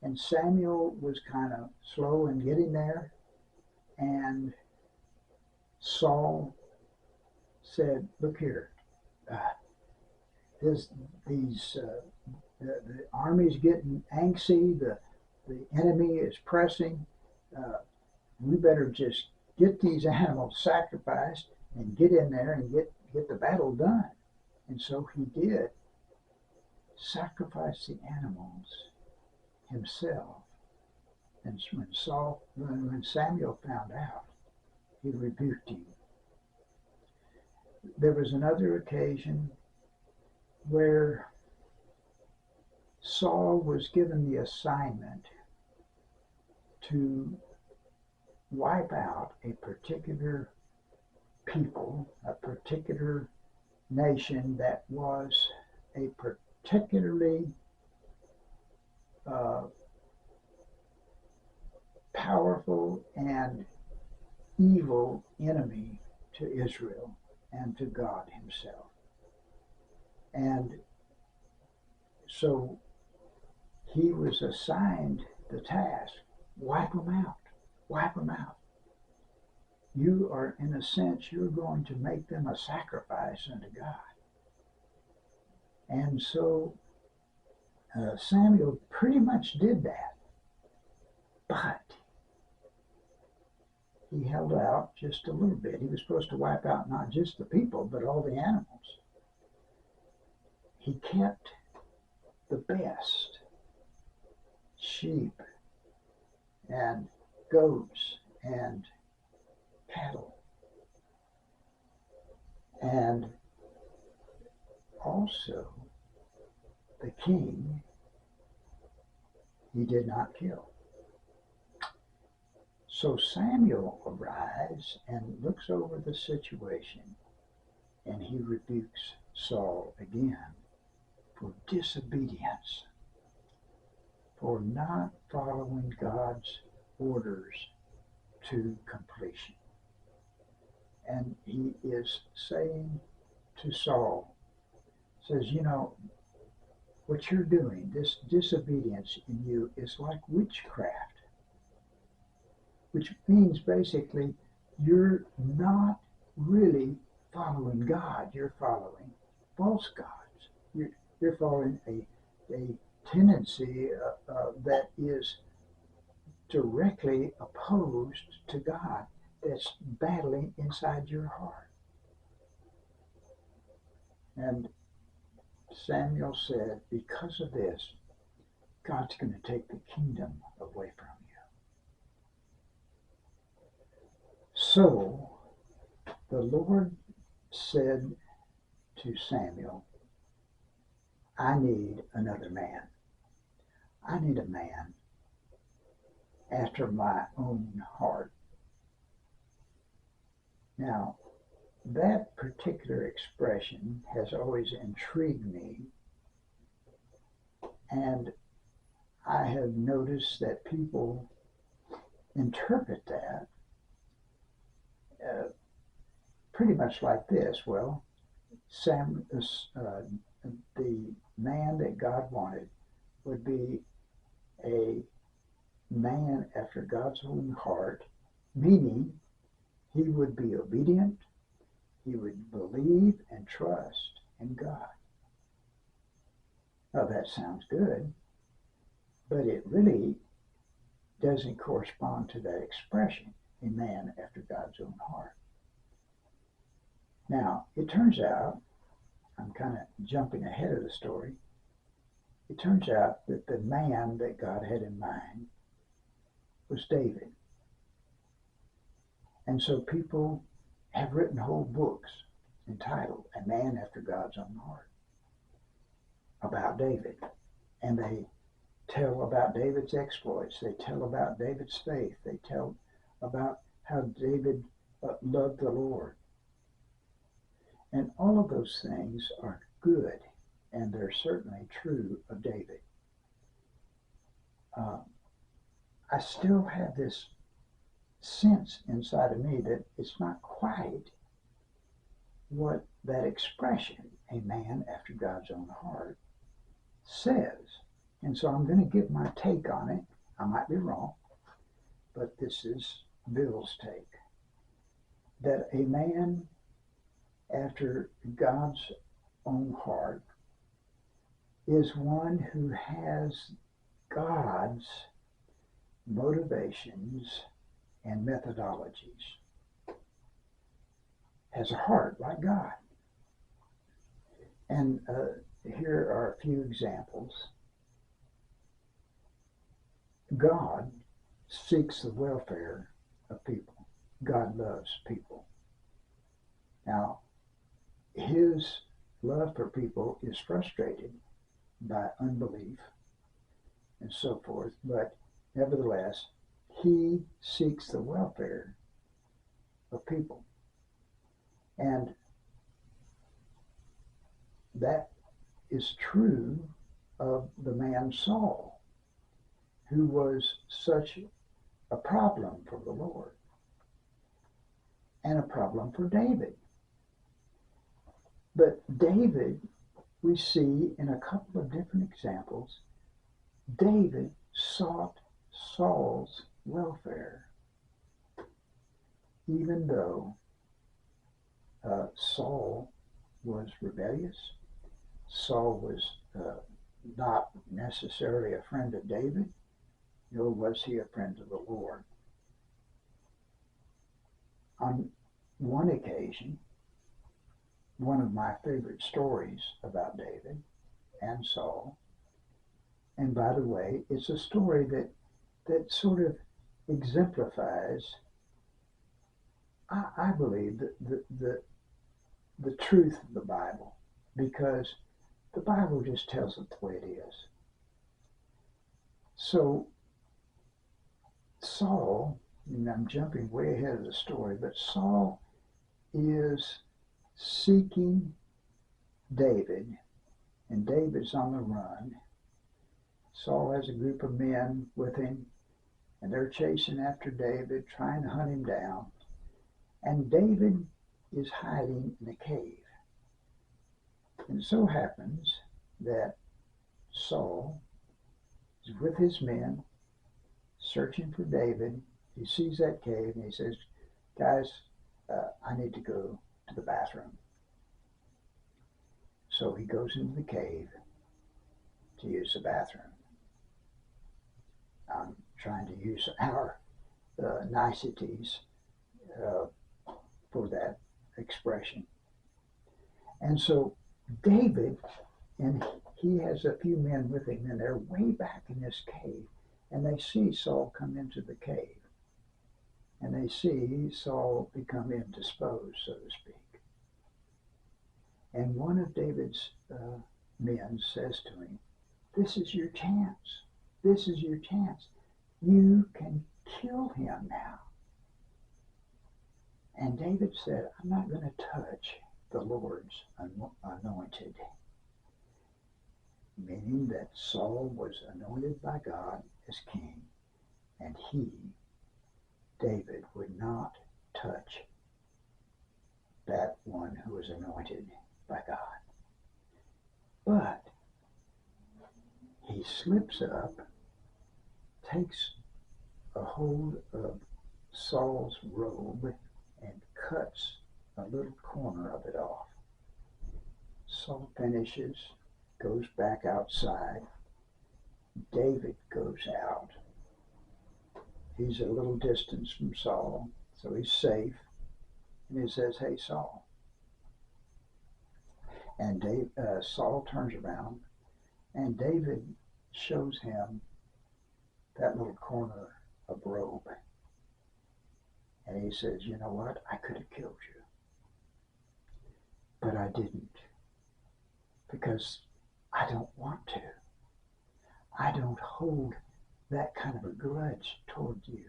And Samuel was kind of slow in getting there. And Saul said, "Look here, uh, this, these the army's getting angsty. The enemy is pressing. Uh, we better just get these animals sacrificed and get in there and get the battle done." And so he did sacrifice the animals himself. And when Samuel found out, he rebuked him. There was another occasion where Saul was given the assignment to wipe out a particular people, a particular nation that was a particularly uh, powerful and evil enemy to Israel and to God Himself. And so he was assigned the task: wipe them out, wipe them out. You are, in a sense, you're going to make them a sacrifice unto God. And so Samuel pretty much did that, but he held out just a little bit. He was supposed to wipe out not just the people, but all the animals. He kept the best sheep and goats and cattle. And also the king he did not kill. So Samuel arrives and looks over the situation, and he rebukes Saul again for disobedience, for not following God's orders to completion. And he is saying to Saul, says, you know, what you're doing, this disobedience in you is like witchcraft, which means basically you're not really following God, you're following false gods. You're following a tendency that is directly opposed to God, that's battling inside your heart. And Samuel said, because of this, God's going to take the kingdom away from you. So the Lord said to Samuel, I need another man. I need a man after my own heart. Now, that particular expression has always intrigued me, and I have noticed that people interpret that pretty much like this. Well, the man that God wanted would be a man after God's own heart, meaning he would be obedient, he would believe and trust in God. Now that sounds good, but it really doesn't correspond to that expression, a man after God's own heart. Now, it turns out, I'm kind of jumping ahead of the story, it turns out that the man that God had in mind was David. And so people have written whole books entitled A Man After God's Own Heart about David. And they tell about David's exploits. They tell about David's faith. They tell about how David loved the Lord. And all of those things are good, and they're certainly true of David. I still have this sense inside of me that it's not quite what that expression, a man after God's own heart, says And so I'm going to give my take on it. I might be wrong, but this is Bill's take. That a man after God's own heart is one who has God's motivations and methodologies, has a heart like God. And here are a few examples. God seeks the welfare of people. God loves people. Now, his love for people is frustrated by unbelief and so forth, but nevertheless, he seeks the welfare of people. And that is true of the man Saul, who was such a problem for the Lord and a problem for David. But David, we see in a couple of different examples, David sought Saul's welfare, even though Saul was rebellious. Saul was not necessarily a friend of David, nor was he a friend of the Lord. On one occasion, one of my favorite stories about David and Saul, and by the way, it's a story that sort of exemplifies, I believe, the truth of the Bible, because the Bible just tells it the way it is. So Saul, and I'm jumping way ahead of the story, but Saul is seeking David, and David's on the run. Saul has a group of men with him, and they're chasing after David, trying to hunt him down. And David is hiding in a cave. And it so happens that Saul is with his men, searching for David. He sees that cave and he says, guys, I need to go to the bathroom. So he goes into the cave to use the bathroom. I'm trying to use our niceties for that expression. And so David, and he has a few men with him, and they're way back in this cave, and they see Saul come into the cave, and they see Saul become indisposed, so to speak. And one of David's men says to him, this is your chance. This is your chance. You can kill him now. And David said, I'm not going to touch the Lord's anointed. Meaning that Saul was anointed by God as king, and he, David, would not touch that one who was anointed by God. But he slips up, takes a hold of Saul's robe, and cuts a little corner of it off. Saul finishes, goes back outside. David goes out. He's a little distance from Saul, so he's safe. And he says, hey, Saul. And Saul turns around, and David shows him that little corner of robe. And he says, you know what? I could have killed you. But I didn't. Because I don't want to. I don't hold that kind of a grudge toward you.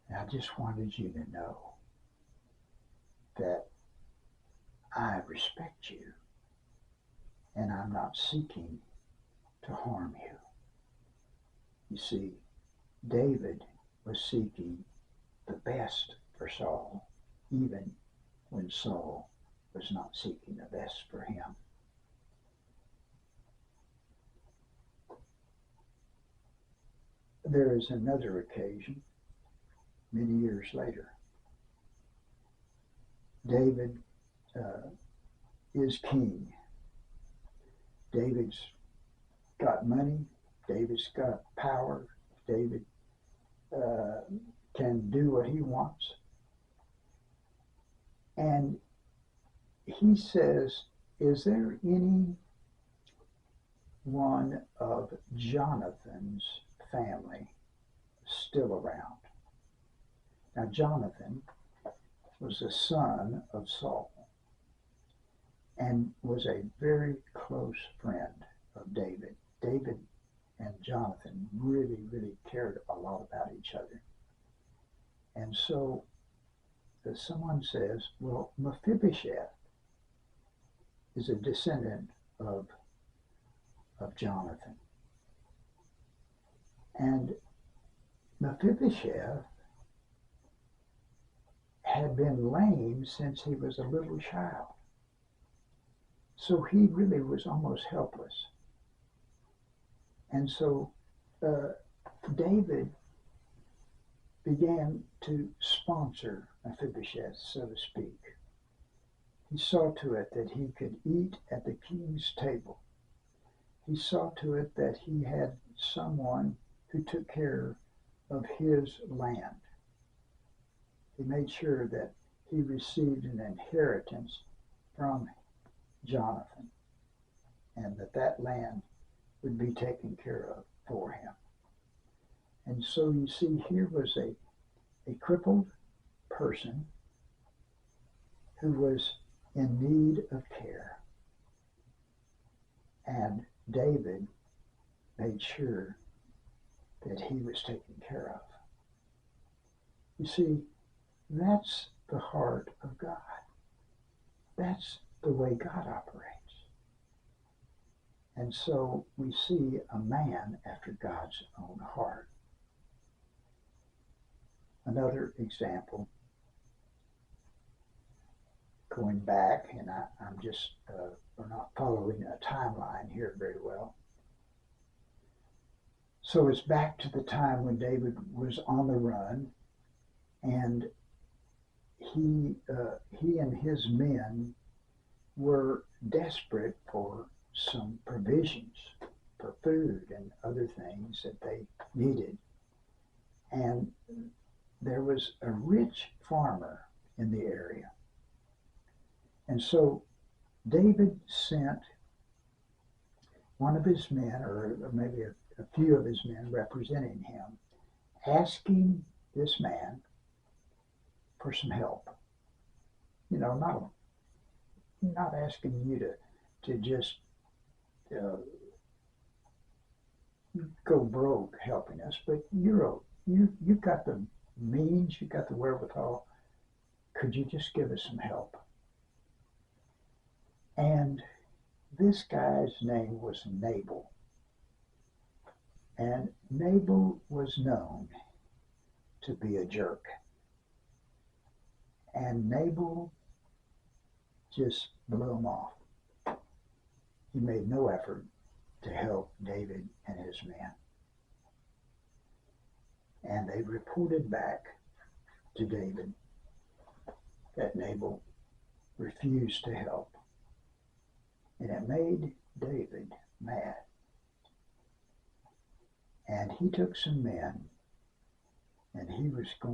And I just wanted you to know that I respect you, and I'm not seeking to harm you. You see, David was seeking the best for Saul, even when Saul was not seeking the best for him. there is another occasion many years later. David is king. David's got money. David's got power. David uh, can do what he wants. And he says, is there any one of Jonathan's family still around? Now, Jonathan was the son of Saul and was a very close friend of David. David and Jonathan really, really cared a lot about each other. And so someone says, well, Mephibosheth is a descendant of Jonathan. And Mephibosheth had been lame since he was a little child. So he really was almost helpless. And so David began to sponsor Mephibosheth, so to speak. He saw to it that he could eat at the king's table. He saw to it that he had someone who took care of his land. He made sure that he received an inheritance from Jonathan and that land would be taken care of for him. And so you see, here was a crippled person who was in need of care. And David made sure that he was taken care of. You see, that's the heart of God. That's the way God operates. And so we see a man after God's own heart. Another example, going back, and I'm just, we're not following a timeline here very well. So it's back to the time when David was on the run, and he and his men were desperate for some provisions, for food and other things that they needed. And there was a rich farmer in the area. And so David sent one of his men, or maybe a few of his men representing him, asking this man for some help. You know, not asking you to just go broke helping us, but you've got the means, you've got the wherewithal. Could you just give us some help? And this guy's name was Nabal. And Nabal was known to be a jerk. And Nabal just blew him off. He made no effort to help David and his men. And they reported back to David that Nabal refused to help. And it made David mad. And he took some men and he was going